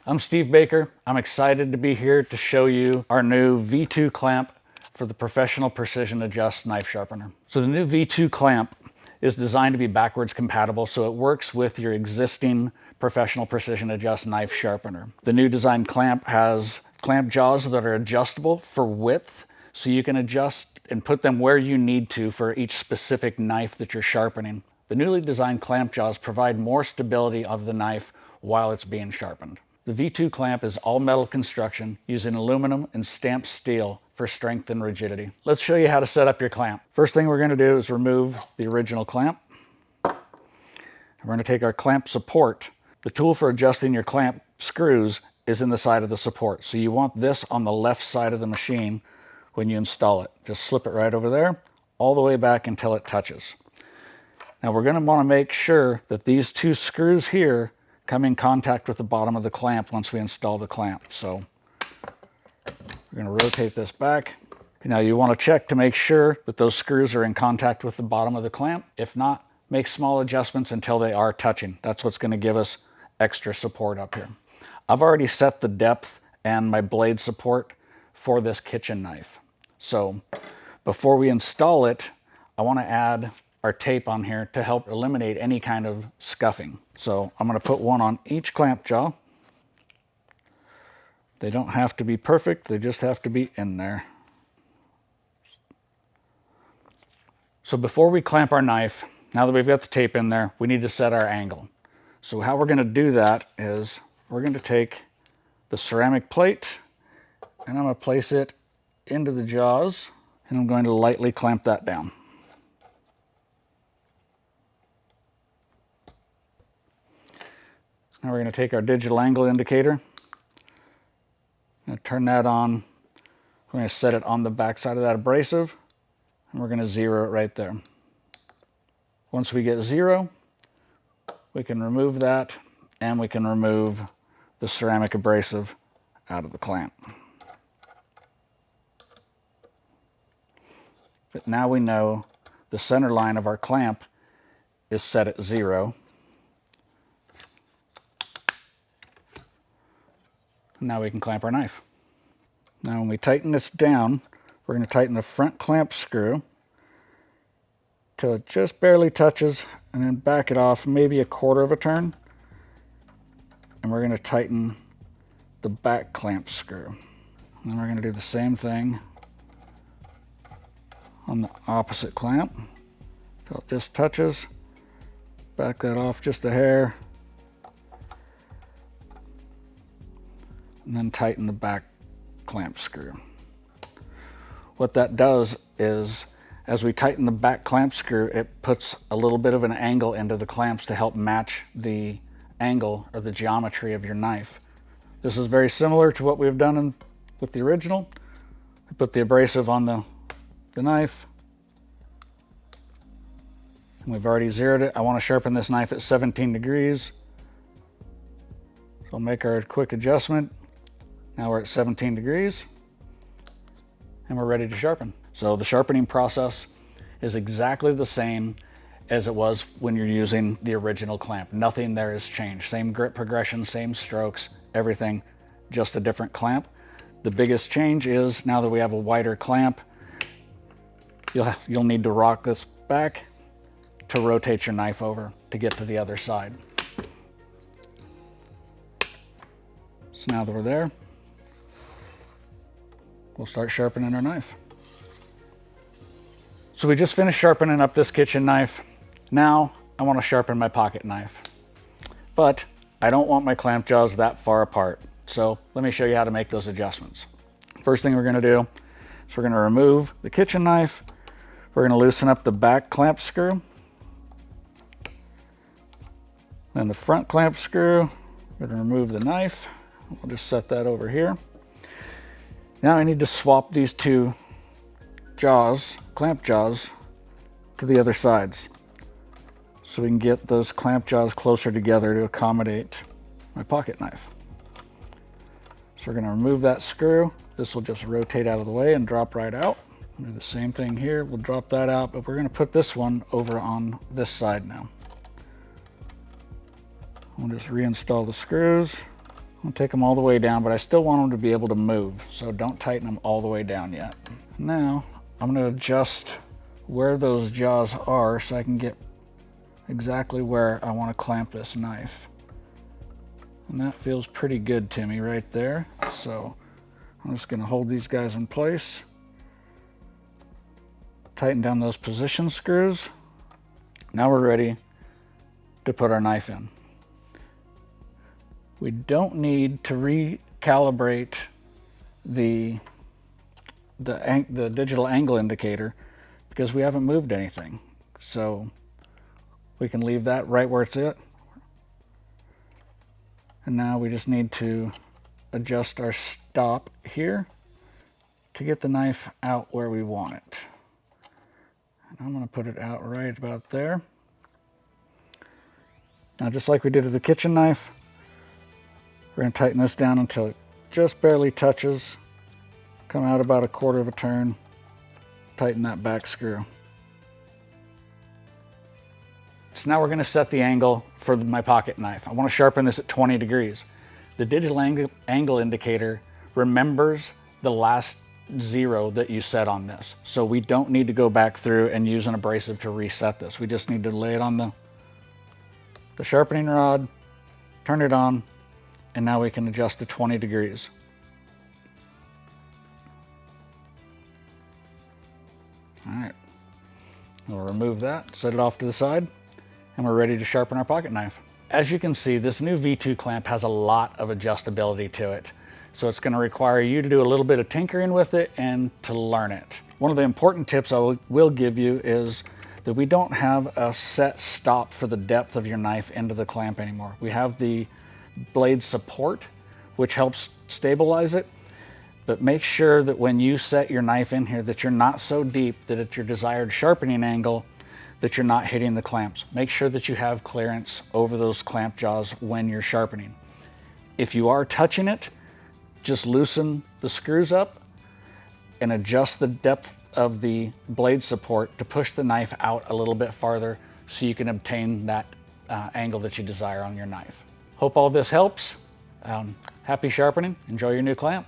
I'm Steve Baker. I'm excited to be here to show you our new V2 clamp for the Professional Precision Adjust knife sharpener. So the new V2 clamp is designed to be backwards compatible, so it works with your existing Professional Precision Adjust knife sharpener. The new design clamp has clamp jaws that are adjustable for width, so you can adjust and put them where you need to for each specific knife that you're sharpening. The newly designed clamp jaws provide more stability of the knife while it's being sharpened. The V2 clamp is all metal construction using aluminum and stamped steel for strength and rigidity. Let's show you how to set up your clamp. First thing we're going to do is remove the original clamp. We're going to take our clamp support. The tool for adjusting your clamp screws is in the side of the support. So you want this on the left side of the machine when you install it. Just slip it right over there, all the way back until it touches. Now we're going to want to make sure that these two screws here come in contact with the bottom of the clamp once we install the clamp. So we're going to rotate this back. Now you want to check to make sure that those screws are in contact with the bottom of the clamp. If not, make small adjustments until they are touching. That's what's going to give us extra support up here. I've already set the depth and my blade support for this kitchen knife. So before we install it, I want to add our tape on here to help eliminate any kind of scuffing. So I'm going to put one on each clamp jaw. They don't have to be perfect, they just have to be in there. So before we clamp our knife, now that we've got the tape in there, we need to set our angle. So how we're going to do that is we're going to take the ceramic plate and I'm going to place it into the jaws and I'm going to lightly clamp that down. Now we're going to take our digital angle indicator and turn that on. We're going to set it on the back side of that abrasive and we're going to zero it right there. Once we get 0, we can remove that and we can remove the ceramic abrasive out of the clamp. But now we know the center line of our clamp is set at 0. Now we can clamp our knife. Now when we tighten this down, we're going to tighten the front clamp screw till it just barely touches and then back it off maybe 1/4 of a turn. And we're going to tighten the back clamp screw. And then we're going to do the same thing on the opposite clamp till it just touches. Back that off just a hair. And then tighten the back clamp screw. What that does is, as we tighten the back clamp screw, it puts a little bit of an angle into the clamps to help match the angle or the geometry of your knife. This is very similar to what we've done with the original. We put the abrasive on the knife. And we've already zeroed it. I want to sharpen this knife at 17 degrees. So I'll make our quick adjustment. Now we're at 17 degrees and we're ready to sharpen. So the sharpening process is exactly the same as it was when you're using the original clamp. Nothing there has changed. Same grip progression, same strokes, everything, just a different clamp. The biggest change is now that we have a wider clamp, you'll need to rock this back to rotate your knife over to get to the other side. So now that we're there, we'll start sharpening our knife. So we just finished sharpening up this kitchen knife. Now I want to sharpen my pocket knife. But I don't want my clamp jaws that far apart. So let me show you how to make those adjustments. First thing we're going to do is we're going to remove the kitchen knife. We're going to loosen up the back clamp screw. Then the front clamp screw. We're going to remove the knife. We'll just set that over here. Now I need to swap these two jaws, clamp jaws, to the other sides so we can get those clamp jaws closer together to accommodate my pocket knife. So we're going to remove that screw. This will just rotate out of the way and drop right out. Do the same thing here. We'll drop that out, but we're going to put this one over on this side now. We'll just reinstall the screws. I'll take them all the way down, but I still want them to be able to move, so don't tighten them all the way down yet. Now, I'm going to adjust where those jaws are so I can get exactly where I want to clamp this knife. And that feels pretty good to me right there. So I'm just going to hold these guys in place. Tighten down those position screws. Now we're ready to put our knife in. We don't need to recalibrate the digital angle indicator because we haven't moved anything. So we can leave that right where it's at. And now we just need to adjust our stop here to get the knife out where we want it. And I'm going to put it out right about there. Now, just like we did with the kitchen knife, we're going to tighten this down until it just barely touches. Come out about a quarter of a turn. Tighten that back screw. So now we're going to set the angle for my pocket knife. I want to sharpen this at 20 degrees. The digital angle indicator remembers the last 0 that you set on this. So we don't need to go back through and use an abrasive to reset this. We just need to lay it on the sharpening rod, turn it on, and now we can adjust to 20 degrees. All right, we'll remove that, set it off to the side, and we're ready to sharpen our pocket knife. As you can see, this new V2 clamp has a lot of adjustability to it. So it's going to require you to do a little bit of tinkering with it and to learn it. One of the important tips I will give you is that we don't have a set stop for the depth of your knife into the clamp anymore. We have the blade support, which helps stabilize it. But make sure that when you set your knife in here that you're not so deep that at your desired sharpening angle that you're not hitting the clamps. Make sure that you have clearance over those clamp jaws when you're sharpening. If you are touching it, just loosen the screws up and adjust the depth of the blade support to push the knife out a little bit farther so you can obtain that angle that you desire on your knife. Hope all this helps. Happy sharpening. Enjoy your new clamp.